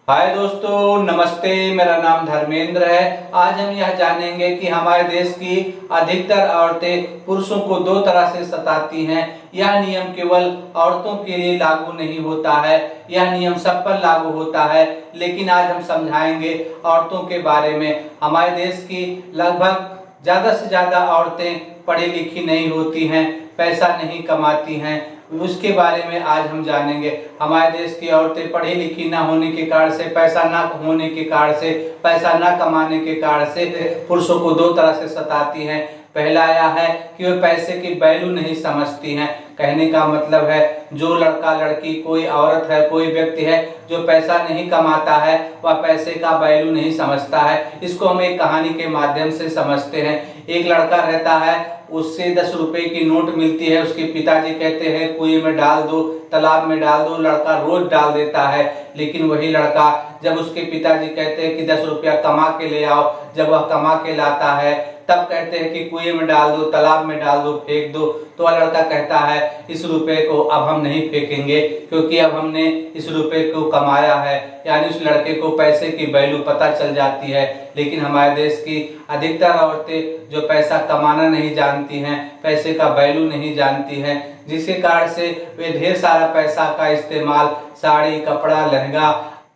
हाय दोस्तों, नमस्ते। मेरा नाम धर्मेंद्र है। आज हम यह जानेंगे कि हमारे देश की अधिकतर औरतें पुरुषों को दो तरह से सताती हैं। यह नियम केवल औरतों के लिए लागू नहीं होता है, यह नियम सब पर लागू होता है। लेकिन आज हम समझाएंगे औरतों के बारे में। हमारे देश की लगभग ज़्यादा से ज़्यादा औरतें पढ़ी लिखी नहीं होती हैं, पैसा नहीं कमाती हैं। उसके बारे में आज हम जानेंगे। हमारे देश की औरतें पढ़ी लिखी ना होने के कारण से, पैसा ना होने के कारण से, पैसा ना कमाने के कारण से पुरुषों को दो तरह से सताती हैं। पहला यह है कि वे पैसे की वैल्यू नहीं समझती हैं। कहने का मतलब है, जो लड़का लड़की, कोई औरत है, कोई व्यक्ति है जो पैसा नहीं कमाता है, वह पैसे का वैल्यू नहीं समझता है। इसको हम एक कहानी के माध्यम से समझते हैं। एक लड़का रहता है, उससे 10 रुपए की नोट मिलती है। उसके पिताजी कहते हैं कुएं में डाल दो, तालाब में डाल दो। लड़का रोज डाल देता है, लेकिन वही लड़का जब उसके पिताजी कहते हैं कि 10 रुपया कमा के ले आओ, जब वह कमा के लाता है तब कहते हैं कि कुएं में डाल दो, तालाब में डाल दो, फेंक दो। तो वह लड़का कहता है इस रुपए को अब हम नहीं फेंकेंगे, क्योंकि अब हमने इस रुपए को कमाया है। यानी उस लड़के को पैसे की वैल्यू पता चल जाती है। लेकिन हमारे देश की अधिकतर औरतें जो पैसा कमाना नहीं जानती हैं, पैसे का वैल्यू नहीं जानती हैं, जिसके कारण से वे ढेर सारा पैसा का इस्तेमाल साड़ी, कपड़ा, लहंगा,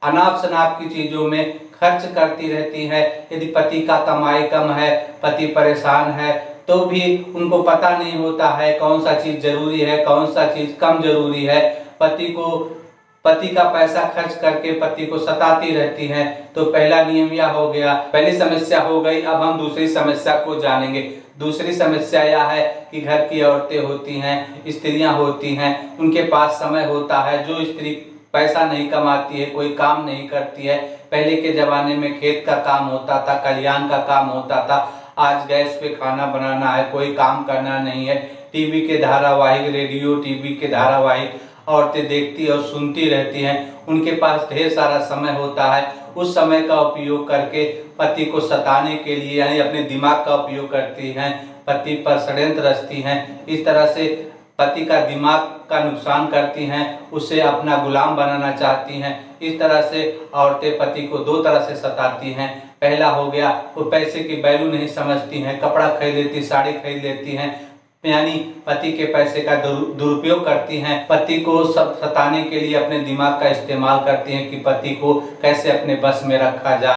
अनाप शनाप की चीजों में खर्च करती रहती है। यदि पति का कमाई कम है, पति परेशान है, तो भी उनको पता नहीं होता है कौन सा चीज जरूरी है, कौन सा चीज कम जरूरी है। पति का पैसा खर्च करके पति को सताती रहती हैं। तो पहला नियम यह हो गया, पहली समस्या हो गई। अब हम दूसरी समस्या को जानेंगे। दूसरी समस्या यह है कि घर की औरतें होती हैं, स्त्रियां होती हैं, उनके पास समय होता है। जो स्त्री पैसा नहीं कमाती है, कोई काम नहीं करती है। पहले के जमाने में खेत का काम होता था, कल्याण का काम होता था। आज गैस पे खाना बनाना है, कोई काम करना नहीं है। टीवी के धारावाहिक, रेडियो टीवी के धारावाहिक औरतें देखती और सुनती रहती हैं। उनके पास ढेर सारा समय होता है। उस समय का उपयोग करके पति को सताने के लिए, यानी अपने दिमाग का उपयोग करती हैं, पति पर षड्यंत्र रचती हैं। इस तरह से पति का दिमाग का नुकसान करती हैं, उसे अपना गुलाम बनाना चाहती हैं। इस तरह से औरतें पति को दो तरह से सताती हैं। पहला हो गया, वो पैसे की वैल्यू नहीं समझती हैं, कपड़ा खरीद लेती, साड़ी खरीद लेती हैं, यानी पति के पैसे का दुरुपयोग करती हैं। पति को सताने के लिए अपने दिमाग का इस्तेमाल करती हैं कि पति को कैसे अपने बस में रखा जाए।